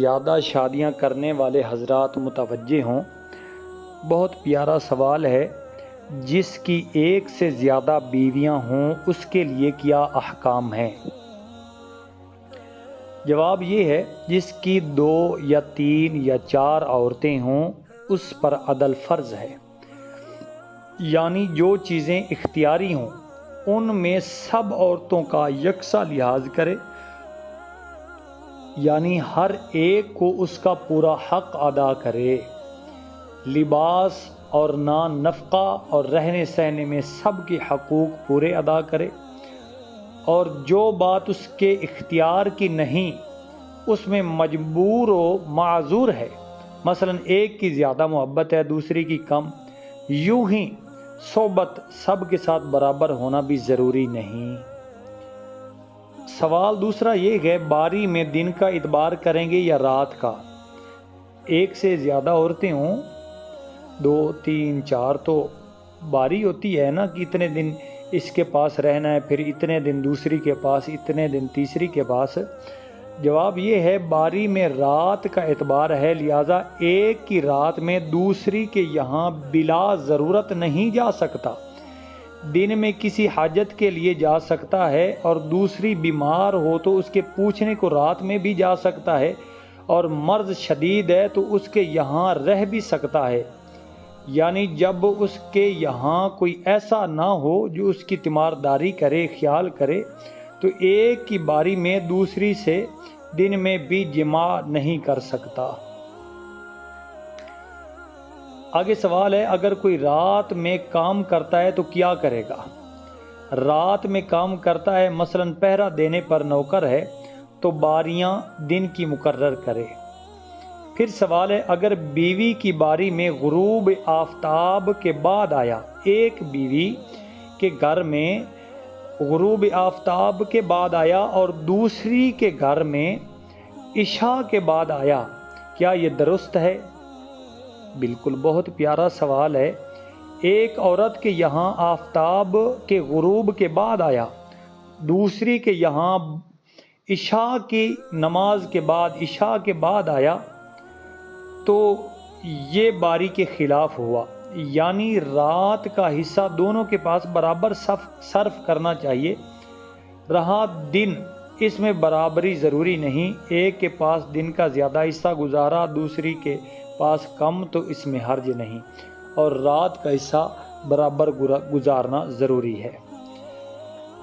زیادہ شادیاں کرنے والے حضرات متوجہ ہوں، بہت پیارا سوال ہے۔ جس کی ایک سے زیادہ بیویاں ہوں اس کے لیے کیا احکام ہیں؟ جواب یہ ہے، جس کی 2 یا 3 یا 4 عورتیں ہوں اس پر عدل فرض ہے، یعنی جو چیزیں اختیاری ہوں ان میں سب عورتوں کا یکساں لحاظ کرے، یعنی ہر ایک کو اس کا پورا حق ادا کرے، لباس اور نان نفقہ اور رہنے سہنے میں سب کے حقوق پورے ادا کرے، اور جو بات اس کے اختیار کی نہیں اس میں مجبور و معذور ہے، مثلا ایک کی زیادہ محبت ہے دوسری کی کم، یوں ہی صحبت سب کے ساتھ برابر ہونا بھی ضروری نہیں۔ سوال دوسرا یہ ہے، باری میں دن کا اعتبار کریں گے یا رات کا؟ ایک سے زیادہ عورتیں ہوں، 2 3 4 تو باری ہوتی ہے نا کہ اتنے دن اس کے پاس رہنا ہے، پھر اتنے دن دوسری کے پاس، اتنے دن تیسری کے پاس۔ جواب یہ ہے، باری میں رات کا اعتبار ہے، لہذا ایک کی رات میں دوسری کے یہاں بلا ضرورت نہیں جا سکتا۔ دن میں کسی حاجت کے لیے جا سکتا ہے، اور دوسری بیمار ہو تو اس کے پوچھنے کو رات میں بھی جا سکتا ہے، اور مرض شدید ہے تو اس کے یہاں رہ بھی سکتا ہے، یعنی جب اس کے یہاں کوئی ایسا نہ ہو جو اس کی تیمارداری کرے، خیال کرے، تو ایک کی باری میں دوسری سے دن میں بھی جماع نہیں کر سکتا۔ آگے سوال ہے، اگر کوئی رات میں کام کرتا ہے تو کیا کرے گا؟ رات میں کام کرتا ہے، مثلا پہرا دینے پر نوکر ہے، تو باریاں دن کی مقرر کرے۔ پھر سوال ہے، اگر بیوی کی باری میں غروب آفتاب کے بعد آیا، ایک بیوی کے گھر میں غروب آفتاب کے بعد آیا اور دوسری کے گھر میں عشاء کے بعد آیا، کیا یہ درست ہے؟ بالکل، بہت پیارا سوال ہے۔ ایک عورت کے یہاں آفتاب کے غروب کے بعد آیا، دوسری کے یہاں عشاء کی نماز کے بعد، عشاء کے بعد آیا، تو یہ باری کے خلاف ہوا، یعنی رات کا حصہ دونوں کے پاس برابر صرف کرنا چاہیے۔ رہا دن، اس میں برابری ضروری نہیں، ایک کے پاس دن کا زیادہ حصہ گزارا دوسری کے پاس کم تو اس میں حرج نہیں، اور رات کا حصہ برابر گزارنا ضروری ہے۔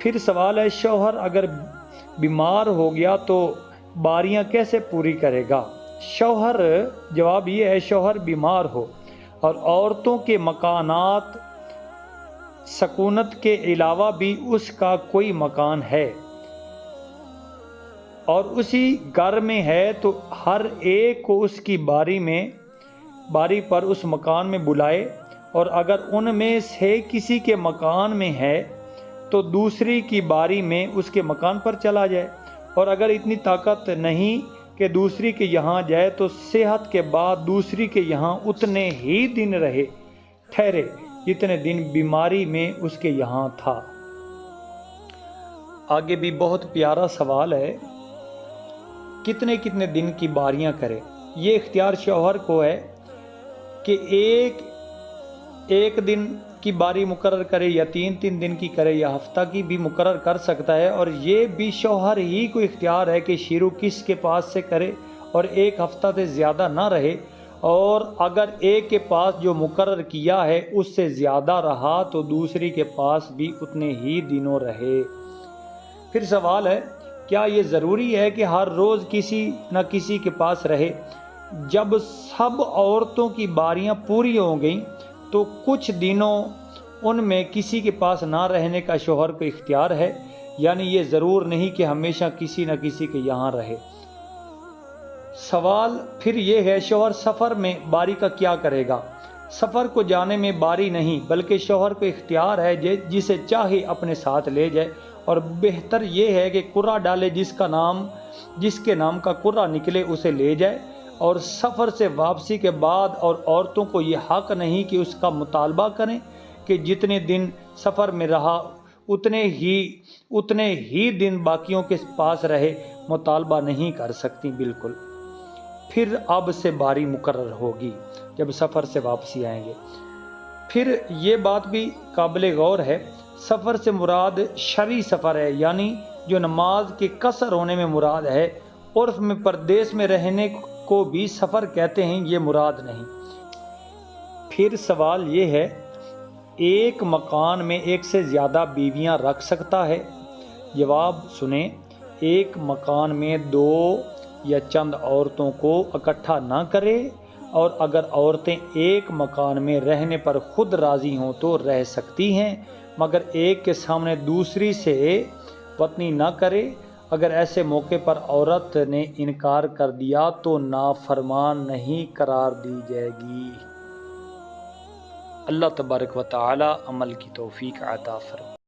پھر سوال ہے، شوہر اگر بیمار ہو گیا تو باریاں کیسے پوری کرے گا؟ شوہر، جواب یہ ہے، شوہر بیمار ہو اور عورتوں کے مکانات سکونت کے علاوہ بھی اس کا کوئی مکان ہے اور اسی گھر میں ہے، تو ہر ایک کو اس کی باری پر اس مکان میں بلائے، اور اگر ان میں سے کسی کے مکان میں ہے تو دوسری کی باری میں اس کے مکان پر چلا جائے، اور اگر اتنی طاقت نہیں کہ دوسری کے یہاں جائے تو صحت کے بعد دوسری کے یہاں اتنے ہی دن ٹھہرے جتنے دن بیماری میں اس کے یہاں تھا۔ آگے بھی بہت پیارا سوال ہے، کتنے دن کی باریاں کرے؟ یہ اختیار شوہر کو ہے کہ ایک دن کی باری مقرر کرے، یا 3 دن کی کرے، یا ہفتہ کی بھی مقرر کر سکتا ہے، اور یہ بھی شوہر ہی کو اختیار ہے کہ شروع کس کے پاس سے کرے اور ایک ہفتہ سے زیادہ نہ رہے، اور اگر ایک کے پاس جو مقرر کیا ہے اس سے زیادہ رہا تو دوسری کے پاس بھی اتنے ہی دنوں رہے۔ پھر سوال ہے، کیا یہ ضروری ہے کہ ہر روز کسی نہ کسی کے پاس رہے؟ جب سب عورتوں کی باریاں پوری ہو گئیں تو کچھ دنوں ان میں کسی کے پاس نہ رہنے کا شوہر کو اختیار ہے، یعنی یہ ضرور نہیں کہ ہمیشہ کسی نہ کسی کے یہاں رہے۔ سوال پھر یہ ہے، شوہر سفر میں باری کا کیا کرے گا؟ سفر کو جانے میں باری نہیں، بلکہ شوہر کو اختیار ہے جسے چاہے اپنے ساتھ لے جائے، اور بہتر یہ ہے کہ قرعہ ڈالے، جس کے نام کا قرعہ نکلے اسے لے جائے، اور سفر سے واپسی کے بعد اور عورتوں کو یہ حق نہیں کہ اس کا مطالبہ کریں کہ جتنے دن سفر میں رہا اتنے ہی دن باقیوں کے پاس رہے، مطالبہ نہیں کر سکتی۔ بالکل پھر اب سے باری مقرر ہوگی جب سفر سے واپسی آئیں گے۔ پھر یہ بات بھی قابل غور ہے، سفر سے مراد شرعی سفر ہے، یعنی جو نماز کے قصر ہونے میں مراد ہے۔ عرف میں پردیس میں رہنے کو بھی سفر کہتے ہیں، یہ مراد نہیں۔ پھر سوال یہ ہے، ایک مکان میں ایک سے زیادہ بیویاں رکھ سکتا ہے؟ جواب سنیں، ایک مکان میں دو یا چند عورتوں کو اکٹھا نہ کرے، اور اگر عورتیں ایک مکان میں رہنے پر خود راضی ہوں تو رہ سکتی ہیں، مگر ایک کے سامنے دوسری سے وطنی نہ کرے۔ اگر ایسے موقع پر عورت نے انکار کر دیا تو نافرمان نہیں قرار دی جائے گی۔ اللہ تبارک و تعالی عمل کی توفیق عطا فرمائے۔